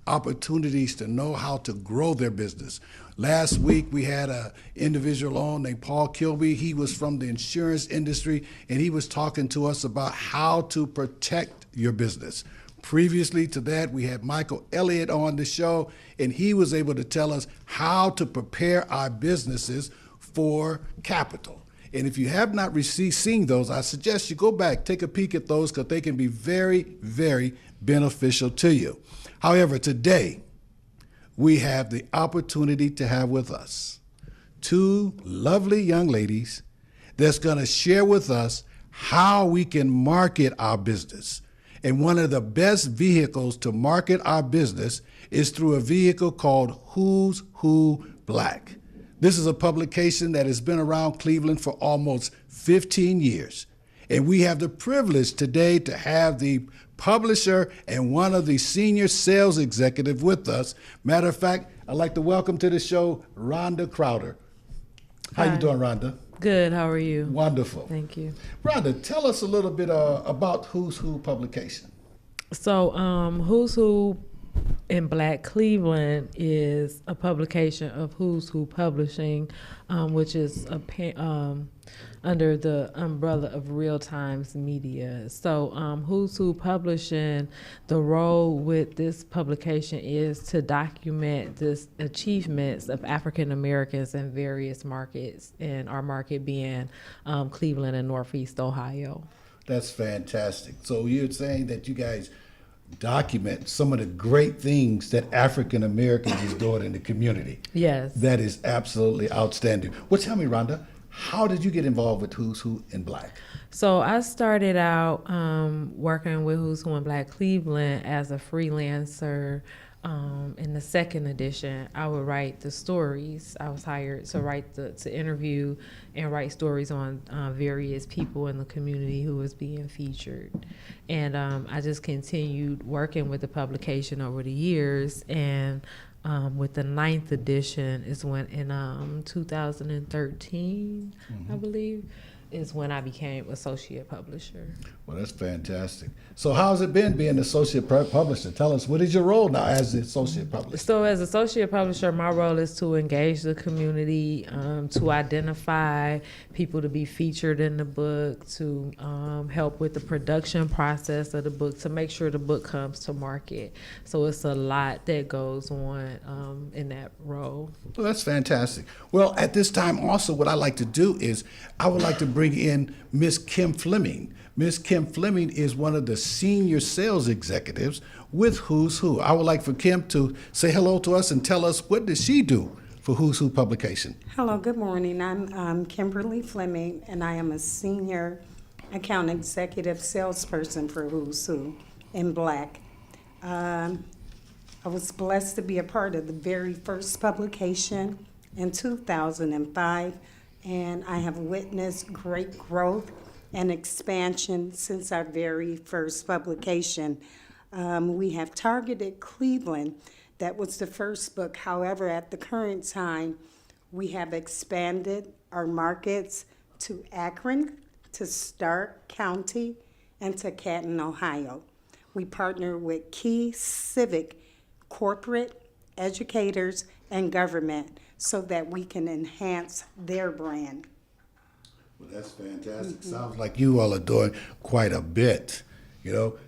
opportunities to know how to grow their business. Last week, we had an individual on named Paul Kilby. He was from the insurance industry, and he was talking to us about how to protect your business. Previously to that, we had Michael Elliott on the show, and he was able to tell us how to prepare our businesses for capital. And if you have not seen those, I suggest you go back, take a peek at those, because they can be very, very beneficial to you. However, today, we have the opportunity to have with us two lovely young ladies that's going to share with us how we can market our business. And one of the best vehicles to market our business is through a vehicle called Who's Who Black. This is a publication that has been around Cleveland for almost 15 years. And we have the privilege today to have the publisher and one of the senior sales executives with us. Matter of fact, I'd like to welcome to the show Rhonda Crowder. How you doing, Rhonda? Good. How are you? Wonderful. Thank you. Rhonda, tell us a little bit about Who's Who publication. So, Who's Who in Black Cleveland is a publication of Who's Who Publishing, which is under the umbrella of Real Times Media. So, Who's Who Publishing, the role with this publication is to document the achievements of African Americans in various markets, and our market being Cleveland and Northeast Ohio. That's fantastic. So you're saying that you guys document some of the great things that African Americans is doing in the community. Yes. That is absolutely outstanding. Well, tell me, Rhonda, how did you get involved with Who's Who in Black? So I started out working with Who's Who in Black Cleveland as a freelancer. In the second edition, I would write the stories. I was hired to interview and write stories on various people in the community who was being featured. And I just continued working with the publication over the years. And with the ninth edition is when in 2013, I believe, is when I became associate publisher. Well, that's fantastic. So how's it been being associate publisher? Tell us, what is your role now as the associate publisher? So as associate publisher, my role is to engage the community, to identify people to be featured in the book, to help with the production process of the book, to make sure the book comes to market. So it's a lot that goes on in that role. Well, that's fantastic. Well, at this time also, what I like to do is I would like to bring in Miss Kim Fleming. Miss Kim Fleming is one of the senior sales executives with Who's Who. I would like for Kim to say hello to us and tell us, what does she do for Who's Who publication? Hello, good morning. I'm Kimberly Fleming, and I am a senior account executive salesperson for Who's Who in Black. I was blessed to be a part of the very first publication in 2005, and I have witnessed great growth and expansion since our very first publication. We have targeted Cleveland. That was the first book. However, at the current time, we have expanded our markets to Akron, to Stark County, and to Canton, Ohio. We partner with key civic, corporate, educators, and government so that we can enhance their brand. Well, that's fantastic. Sounds like you all are doing quite a bit,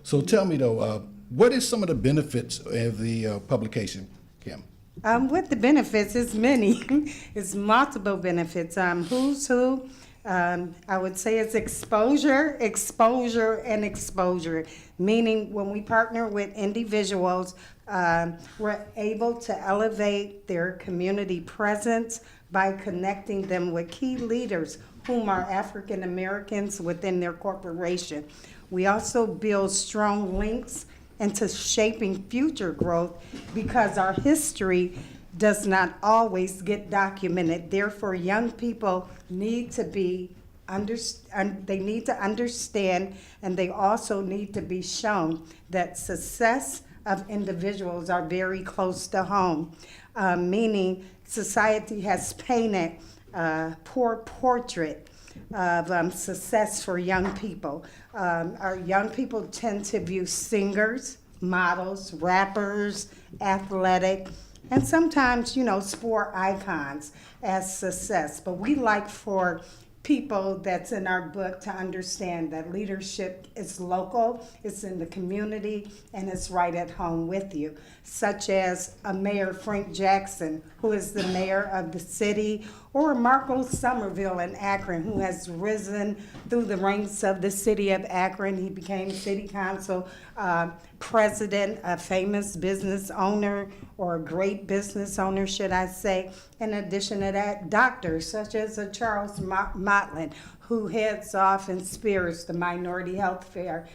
So tell me, though, what is some of the benefits of the publication, Kim? With the benefits, it's many. It's multiple benefits. Who's Who, I would say it's exposure, and exposure. Meaning when we partner with individuals, we're able to elevate their community presence by connecting them with key leaders whom are African Americans within their corporation. We also build strong links into shaping future growth because our history does not always get documented. Therefore, young people need to they need to understand, and they also need to be shown that success of individuals are very close to home, meaning society has painted a poor portrait of success for young people. Our young people tend to view singers, models, rappers, athletic, and sometimes, sport icons as success. But we like for people that's in our book to understand that leadership is local, it's in the community, and it's right at home with you. Such as a Mayor Frank Jackson, who is the mayor of the city, or Marco Somerville in Akron, who has risen through the ranks of the city of Akron. He became city council president, a famous business owner, or a great business owner, should I say. In addition to that, doctors such as a Charles Motlin, who heads off and spears the minority health fair.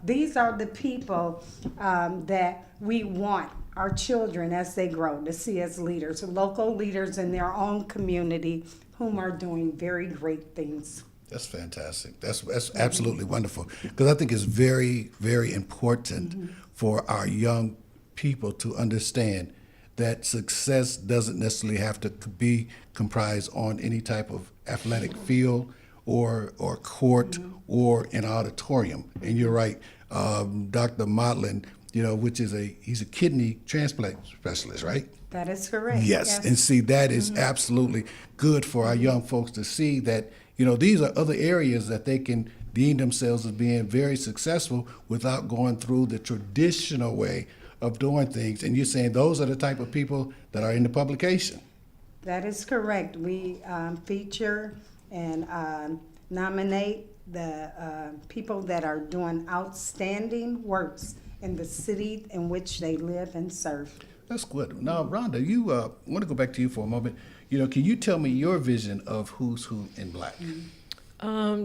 These are the people that we want our children as they grow to see as leaders, local leaders in their own community whom are doing very great things. That's fantastic. That's absolutely wonderful, because I think it's very, very important for our young people to understand that success doesn't necessarily have to be comprised on any type of athletic field or court or an auditorium. And you're right, Dr. Motlin, he's a kidney transplant specialist, right? That is correct. Yes. And see, that is absolutely good for our young folks to see that, these are other areas that they can deem themselves as being very successful without going through the traditional way of doing things. And you're saying those are the type of people that are in the publication. That is correct. We feature and nominate the people that are doing outstanding works in the city in which they live and serve. That's good. Now, Rhonda, I want to go back to you for a moment. Can you tell me your vision of Who's Who in Black?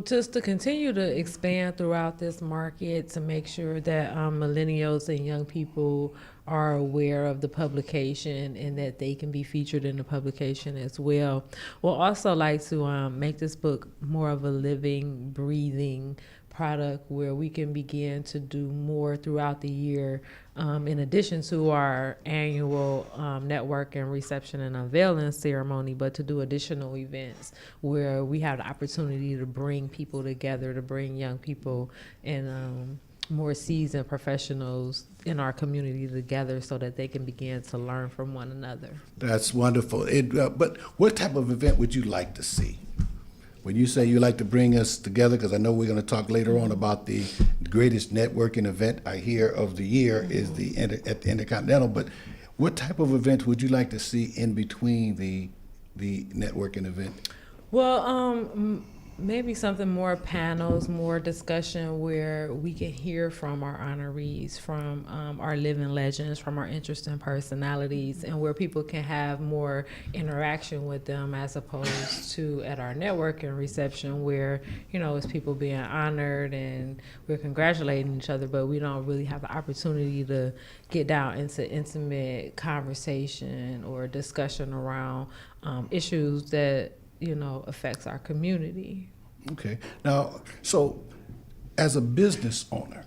Just to continue to expand throughout this market to make sure that millennials and young people are aware of the publication and that they can be featured in the publication as well. We'll also like to make this book more of a living, breathing product where we can begin to do more throughout the year, in addition to our annual network and reception and unveiling ceremony, but to do additional events where we have the opportunity to bring people together, to bring young people and more seasoned professionals in our community together so that they can begin to learn from one another. That's wonderful. But what type of event would you like to see? When you say you like to bring us together, because I know we're going to talk later on about the greatest networking event I hear of the year is at the Intercontinental, but what type of event would you like to see in between the networking event? Well, maybe something more panels, more discussion where we can hear from our honorees, from our living legends, from our interesting personalities, and where people can have more interaction with them as opposed to at our networking reception where, it's people being honored and we're congratulating each other, but we don't really have the opportunity to get down into intimate conversation or discussion around issues that affects our community. Okay. Now, so as a business owner,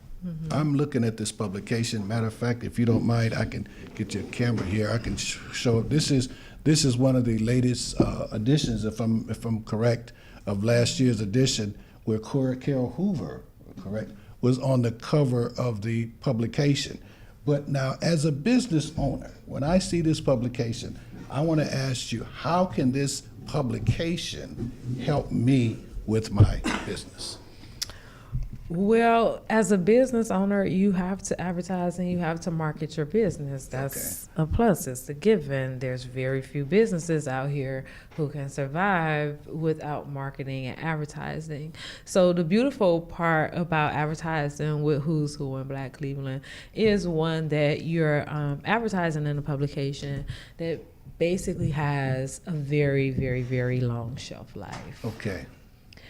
I'm looking at this publication. Matter of fact, if you don't mind, I can get your camera here. I can show it. This is one of the latest editions, if I'm correct, of last year's edition, where Carol Hoover, correct, was on the cover of the publication. But now, as a business owner, when I see this publication, I want to ask you, how can this publication help me with my business? Well, as a business owner, you have to advertise and you have to market your business. That's a plus. It's a given. There's very few businesses out here who can survive without marketing and advertising. So the beautiful part about advertising with Who's Who in Black Cleveland is one that you're advertising in a publication that basically has a very, very, very long shelf life. Okay.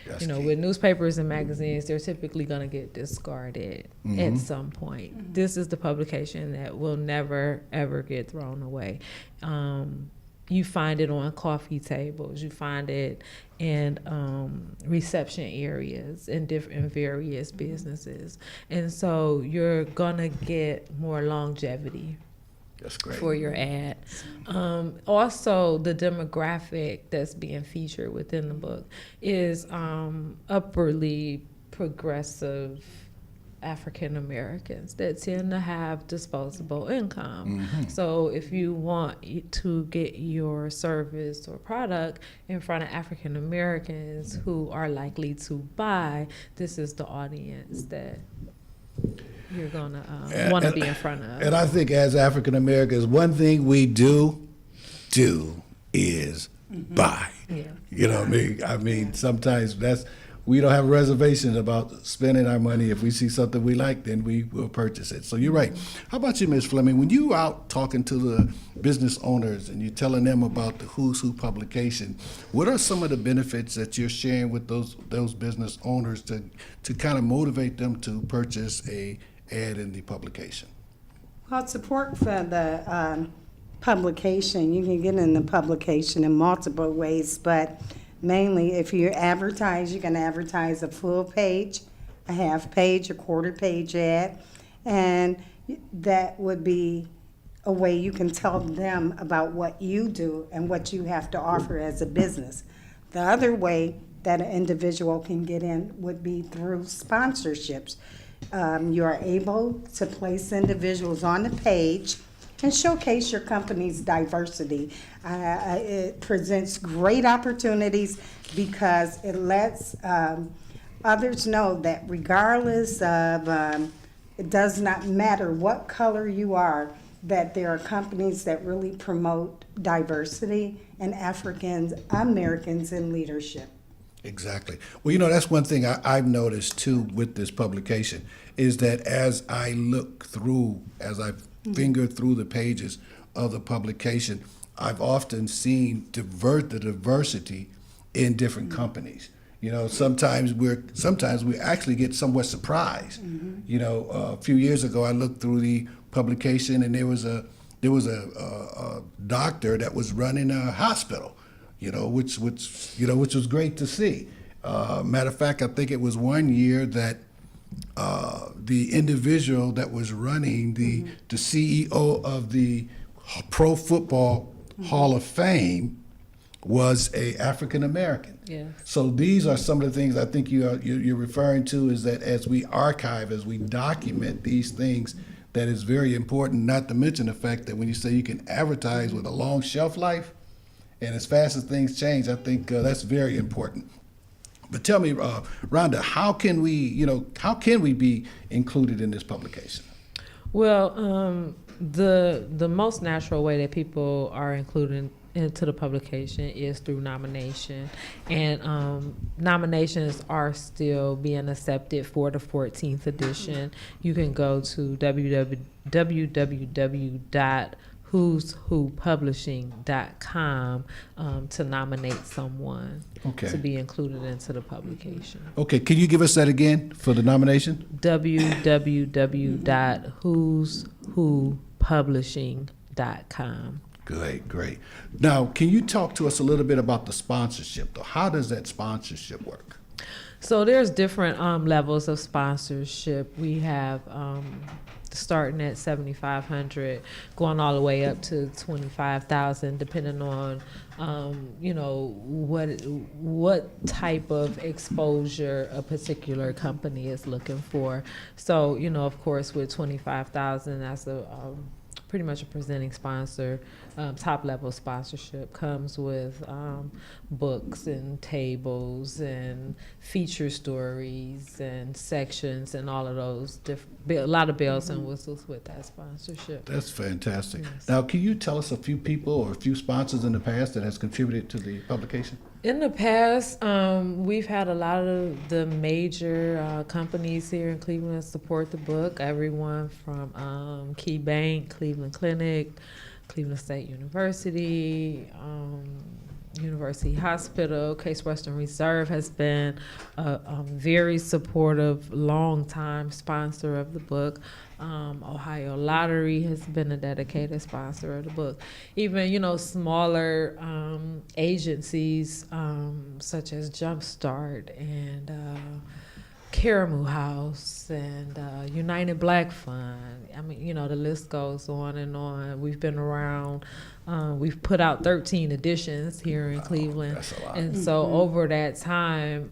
That's key. With newspapers and magazines, they're typically going to get discarded at some point. This is the publication that will never, ever get thrown away. You find it on coffee tables. You find it in reception areas in various businesses. And so you're going to get more longevity. That's great. For your ad. Also, the demographic that's being featured within the book is upwardly progressive African Americans that tend to have disposable income. Mm-hmm. So if you want to get your service or product in front of African Americans who are likely to buy, this is the audience that you're gonna want to be in front of. And I think as African Americans, one thing we do is buy. Yeah. You know what I mean? I mean, sometimes we don't have reservations about spending our money. If we see something we like, then we will purchase it. So you're right. How about you, Ms. Fleming? When you out talking to the business owners and you're telling them about the Who's Who publication, what are some of the benefits that you're sharing with those business owners to kind of motivate them to purchase a ad in the publication? Well, support for the publication, you can get in the publication in multiple ways, but mainly if you advertise, you can advertise a full page, a half page, a quarter page ad, and that would be a way you can tell them about what you do and what you have to offer as a business. The other way that an individual can get in would be through sponsorships. You are able to place individuals on the page and showcase your company's diversity. It presents great opportunities because it lets others know that regardless of, it does not matter what color you are, that there are companies that really promote diversity and African Americans in leadership. Exactly. Well, you know, that's one thing I've noticed too with this publication is that as I look through, as I finger through the pages of the publication, I've often seen the diversity in different companies. You know, sometimes we actually get somewhat surprised. You know, a few years ago, I looked through the publication and there was a doctor that was running a hospital. You know, which was great to see. Matter of fact, I think it was one year that the individual that was running the CEO of the Pro Football Hall of Fame was a African American. Yes. So these are some of the things I think you're referring to, is that as we archive, as we document these things, that is very important. Not to mention the fact that when you say you can advertise with a long shelf life, and as fast as things change, I think that's very important. But tell me, Rhonda, how can we be included in this publication? Well, the most natural way that people are included into the publication is through nomination, and nominations are still being accepted for the 14th edition. You can go to www.who'swhopublishing.com to nominate someone to be included into the publication. Okay, can you give us that again for the nomination? www.who'swhopublishing.com. Great. Now, can you talk to us a little bit about the sponsorship, though? How does that sponsorship work? So there's different levels of sponsorship. We have starting at $7,500, going all the way up to $25,000, depending on what type of exposure a particular company is looking for. So of course, with $25,000, that's pretty much a presenting sponsor. Top level sponsorship comes with books and tables and feature stories and sections and all of those a lot of bells and whistles with that sponsorship. That's fantastic. Yes. Now, can you tell us a few people or a few sponsors in the past that has contributed to the publication? In the past, we've had a lot of the major companies here in Cleveland support the book. Everyone from Key Bank, Cleveland Clinic, Cleveland State University, University Hospital. Case Western Reserve has been a very supportive, long-time sponsor of the book. Ohio Lottery has been a dedicated sponsor of the book. Even, smaller agencies such as Jumpstart and Caramoo House and United Black Fund. I mean, the list goes on and on. We've been around. We've put out 13 editions here in Cleveland. That's a lot. And so over that time,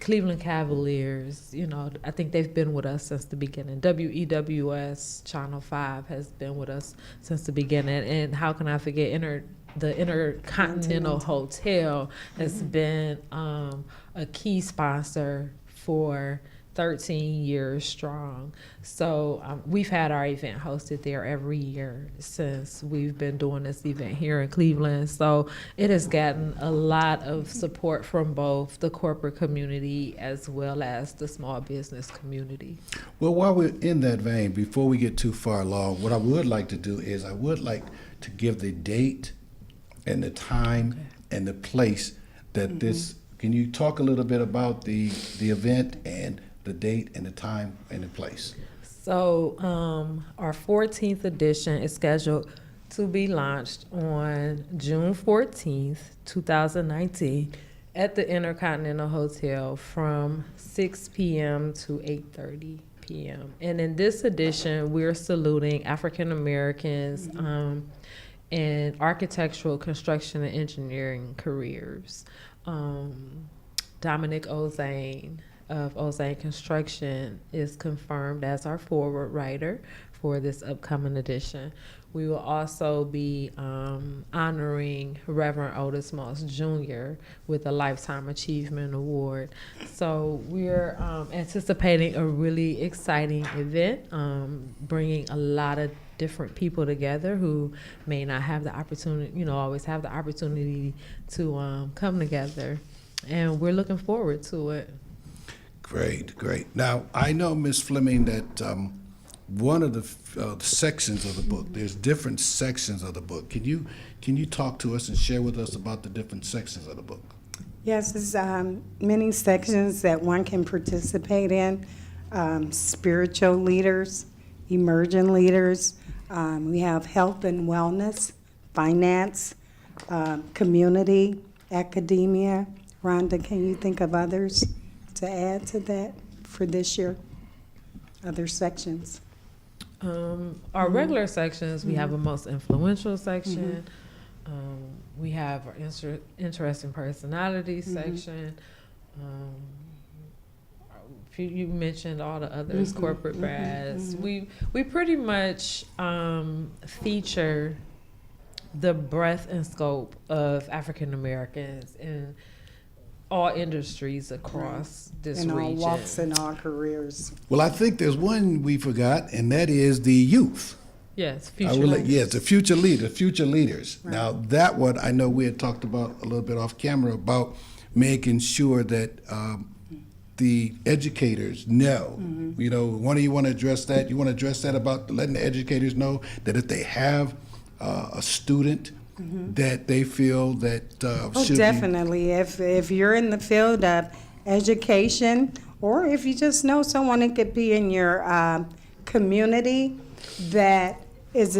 Cleveland Cavaliers, I think they've been with us since the beginning. WEWS Channel 5 has been with us since the beginning. And how can I forget the Intercontinental Hotel has been a key sponsor for 13 years strong. So we've had our event hosted there every year since we've been doing this event here in Cleveland. So it has gotten a lot of support from both the corporate community as well as the small business community. Well, while we're in that vein, before we get too far along, what I would like to do is I would like to give the date and the time and the place that this. Can you talk a little bit about the event and the date and the time and the place? So our 14th edition is scheduled to be launched on June 14th, 2019 at the Intercontinental Hotel from 6 p.m. to 8:30 p.m. And in this edition, we're saluting African Americans in architectural, construction, and engineering careers. Dominic Ozane of Ozane Construction is confirmed as our forward writer for this upcoming edition. We will also be honoring Reverend Otis Moss Jr. with a Lifetime Achievement Award. So we're anticipating a really exciting event, bringing a lot of different people together who may not have the opportunity, always have the opportunity to come together. And we're looking forward to it. Great. Now, I know, Ms. Fleming, that one of the sections of the book, there's different sections of the book. Can you talk to us and share with us about the different sections of the book? Yes, there's many sections that one can participate in. Spiritual leaders, emerging leaders. We have health and wellness, finance, community, academia. Rhonda, can you think of others to add to that for this year? Other sections? Our regular sections, we have a most influential section. We have our interesting personalities section. You mentioned all the others, corporate brass. We pretty much feature the breadth and scope of African Americans in all industries across this region. In all walks and all careers. Well, I think there's one we forgot, and that is the youth. Yes, future leaders. Yes, the future leaders. Right. Now, that one, I know we had talked about a little bit off camera about making sure that the educators know. One of you want to address that? You want to address that about letting the educators know that if they have a student that they feel that should definitely. If you're in the field of education, or if you just know someone that could be in your community that is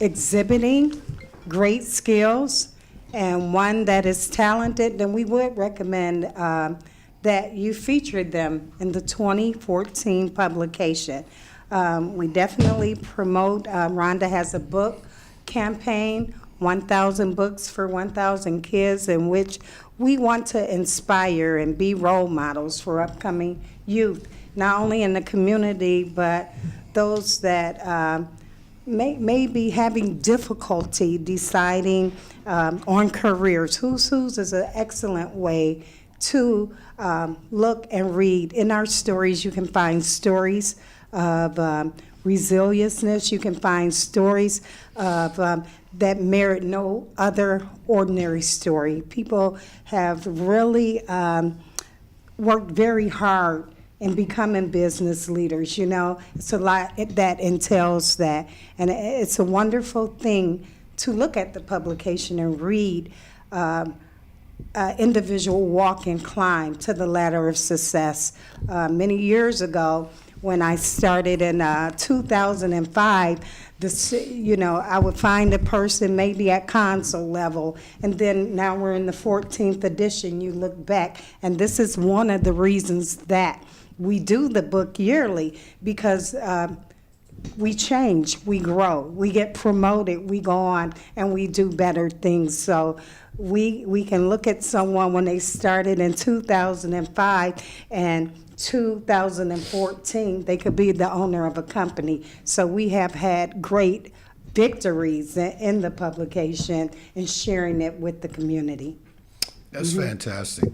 exhibiting great skills and one that is talented, then we would recommend that you feature them in the 2014 publication. We definitely promote, Rhonda has a book campaign, 1,000 books for 1,000 kids, in which we want to inspire and be role models for upcoming youth, not only in the community, but those that may be having difficulty deciding on careers. Who's is an excellent way to look and read. In our stories, you can find stories of resilience. You can find stories of that merit no other ordinary story. People have really worked very hard in becoming business leaders. It's a lot that entails that. And it's a wonderful thing to look at the publication and read individual walk and climb to the ladder of success. Many years ago, when I started in 2005, I would find a person maybe at console level, and then now we're in the 14th edition. You look back, and this is one of the reasons that we do the book yearly, because we change, we grow, we get promoted, we go on and we do better things. So we can look at someone when they started in 2005 and 2014, they could be the owner of a company. So we have had great victories in the publication and sharing it with the community. That's fantastic.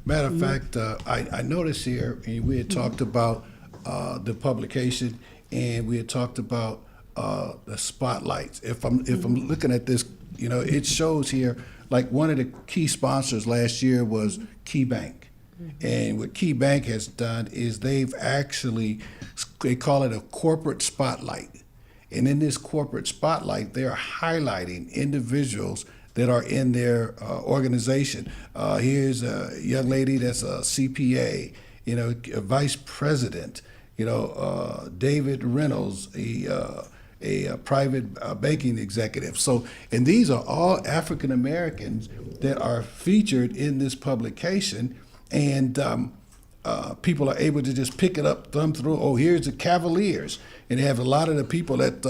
Matter of fact, I noticed here, we had talked about the publication, and we had talked about the spotlights. If I'm looking at this, it shows here, like one of the key sponsors last year was Key Bank. And what Key Bank has done is they call it a corporate spotlight. And in this corporate spotlight, they're highlighting individuals that are in their organization. Here's a young lady that's a CPA, a vice president, David Reynolds, a private banking executive. So, and these are all African Americans that are featured in this publication, and people are able to just pick it up, thumb through. Oh, here's the Cavaliers, and they have a lot of the people that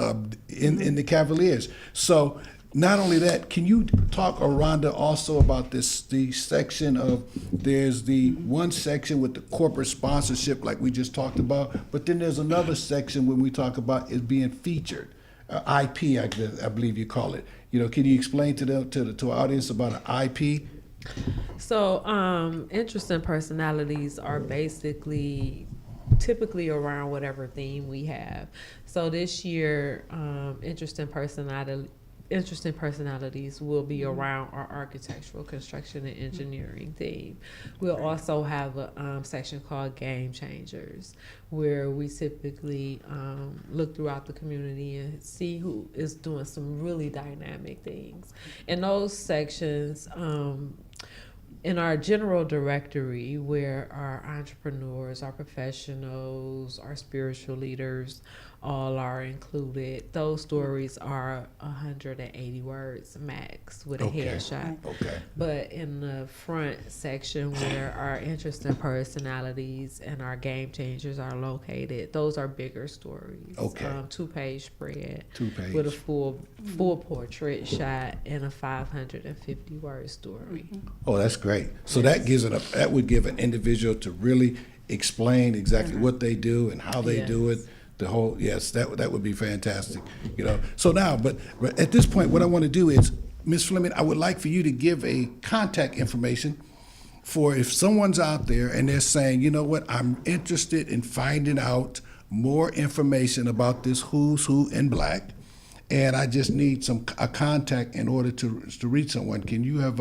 in the Cavaliers. So, not only that, can you talk, Rhonda, also about the section of, there's the one section with the corporate sponsorship like we just talked about, but then there's another section when we talk about it being featured, IP, I believe you call it. Can you explain to our audience about an IP? So, interesting personalities are basically typically around whatever theme we have. So this year, interesting personalities will be around our architectural, construction, and engineering theme. We'll also have a section called Game Changers, where we typically look throughout the community and see who is doing some really dynamic things. In those sections, in our general directory, where our entrepreneurs, our professionals, our spiritual leaders all are included, those stories are 180 words max with a headshot. Okay. But in the front section, where our interesting personalities and our game changers are located, those are bigger stories. Okay. 2-page spread. 2-page. With a full portrait shot and a 550 word story. Oh, that's great. So that would give an individual to really explain exactly what they do and how they do it. That would be fantastic. So now, but at this point, what I want to do is, Ms. Fleming, I would like for you to give a contact information for if someone's out there and they're saying, you know what, I'm interested in finding out more information about this Who's Who in Black, and I just need a contact in order to reach someone. Can you have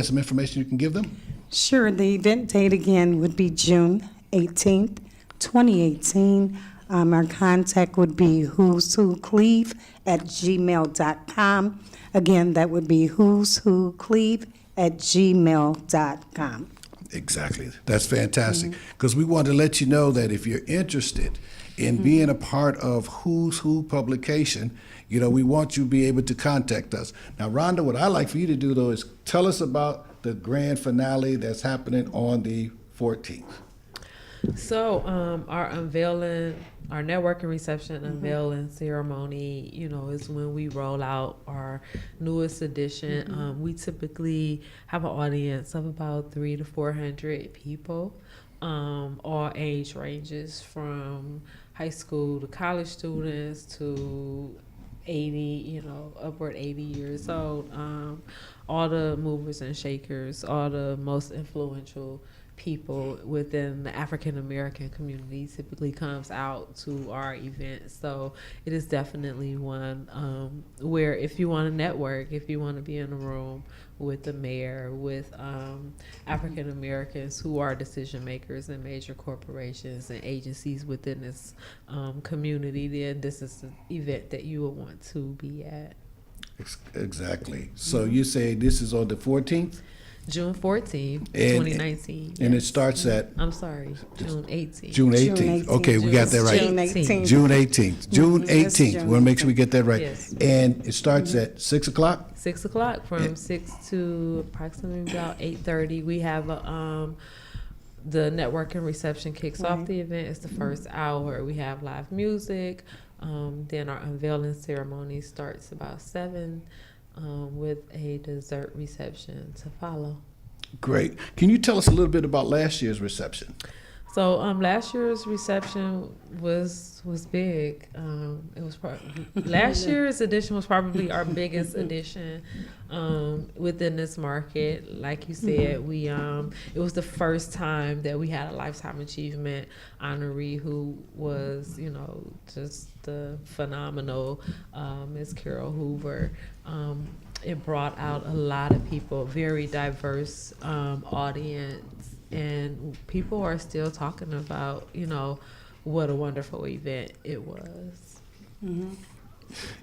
some information you can give them? Sure. The event date again would be June 18th, 2018. Our contact would be who's who cleve at gmail.com. Again, that would be who's who cleve at gmail.com. Exactly. That's fantastic. Because we want to let you know that if you're interested in being a part of Who's Who publication, we want you to be able to contact us. Now, Rhonda, what I'd like for you to do, though, is tell us about the grand finale that's happening on the 14th. So our networking reception unveiling ceremony, is when we roll out our newest edition. We typically have an audience of about 300 to 400 people, all age ranges from high school to college students to 80, upward 80 years old. All the movers and shakers, all the most influential people within the African American community typically comes out to our event. So it is definitely one where if you want to network, if you want to be in a room with the mayor, with African Americans who are decision makers in major corporations and agencies within this community, then this is the event that you will want to be at. Exactly. So you say this is on the 14th? June 14th, 2019. And it starts at? I'm sorry, June 18th. June 18th. Okay, we got that right. June 18th. June 18th. June 18th. We want to make sure we get that right. Yes. And it starts at 6 o'clock? 6 o'clock, from 6 to approximately about 8:30. We have the networking reception kicks off the event. It's the first hour. We have live music. Then our unveiling ceremony starts about 7, with a dessert reception to follow. Great. Can you tell us a little bit about last year's reception? So last year's reception was big. It was last year's edition was probably our biggest edition within this market. Like you said, we it was the first time that we had a lifetime achievement honoree who was, just the phenomenal Miss Carol Hoover. It brought out a lot of people, very diverse audience. And people are still talking about, what a wonderful event it was. Mm-hmm.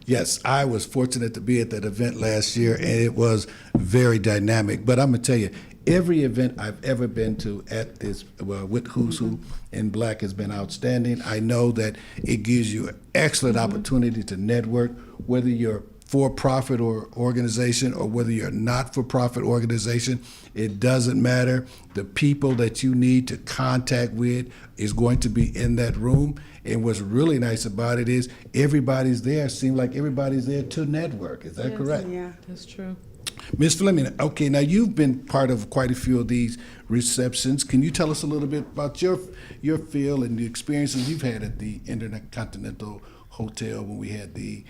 Yes, I was fortunate to be at that event last year, and it was very dynamic. But I'm going to tell you, every event I've ever been to at this, with Who's Who in Black has been outstanding. I know that it gives you an excellent opportunity to network, whether you're for-profit or organization or whether you're a not-for-profit organization. It doesn't matter. The people that you need to contact with is going to be in that room. And what's really nice about it is everybody's there. Seems like everybody's there to network. Is that correct? Yeah. That's true. Ms. Fleming, okay, now you've been part of quite a few of these receptions. Can you tell us a little bit about your feel and the experiences you've had at the Intercontinental Hotel when we had the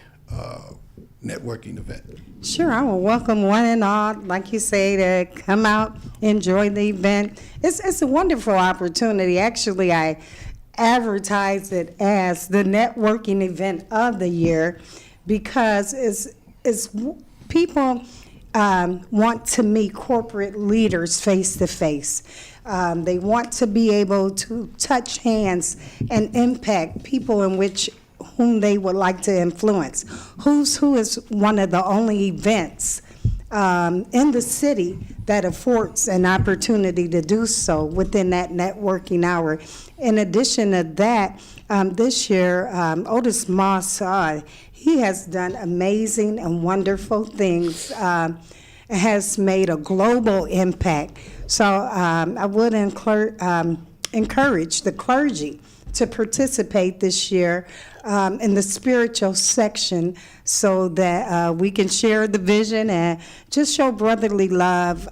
networking event? Sure, I will welcome one and all, like you say, to come out, enjoy the event. It's a wonderful opportunity. Actually, I advertised it as the networking event of the year because it's people want to meet corporate leaders face to face. They want to be able to touch hands and impact people whom they would like to influence. Who's Who is one of the only events in the city that affords an opportunity to do so within that networking hour. In addition to that, this year, Otis Moss, he has done amazing and wonderful things, has made a global impact. So I would encourage the clergy to participate this year in the spiritual section so that we can share the vision and just show brotherly love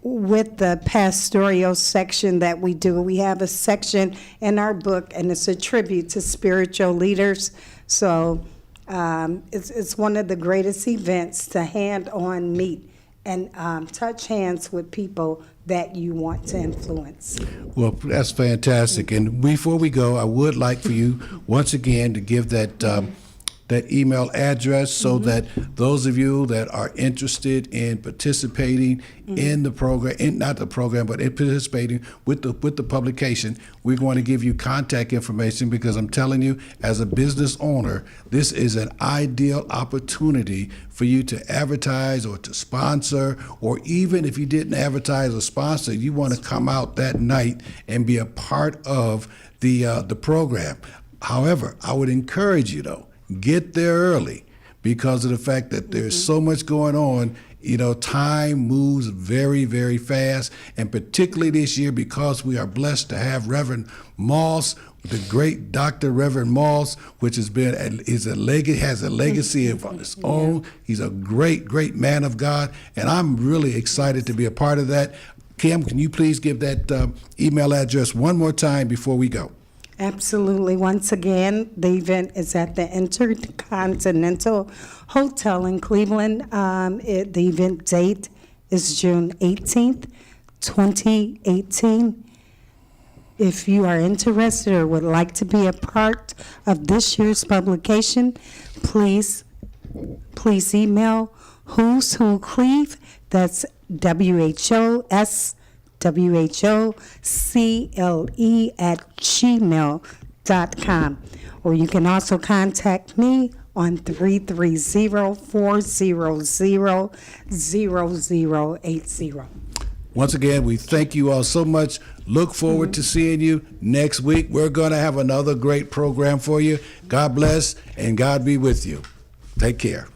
with the pastoral section that we do. We have a section in our book, and it's a tribute to spiritual leaders. So it's one of the greatest events to hand-on meet and touch hands with people that you want to influence. Well, that's fantastic. And before we go, I would like for you once again to give that that email address so that those of you that are interested in participating in the program, not the program, but in participating with the publication, we're going to give you contact information because I'm telling you, as a business owner, this is an ideal opportunity for you to advertise or to sponsor, or even if you didn't advertise or sponsor, you want to come out that night and be a part of the program. However, I would encourage you, though, get there early because of the fact that there's so much going on. Time moves very, very fast, and particularly this year because we are blessed to have Reverend Moss, the great Dr. Reverend Moss, which has a legacy of its own. He's a great, great man of God, and I'm really excited to be a part of that. Kim, can you please give that email address one more time before we go? Absolutely. Once again, the event is at the Intercontinental Hotel in Cleveland. The event date is June 18th, 2018. If you are interested or would like to be a part of this year's publication, please email Who's Who Cleve. That's WHOSWHOCLE@gmail.com. Or you can also contact me on 330-400-0080. Once again, we thank you all so much. Look forward to seeing you next week. We're going to have another great program for you. God bless and God be with you. Take care.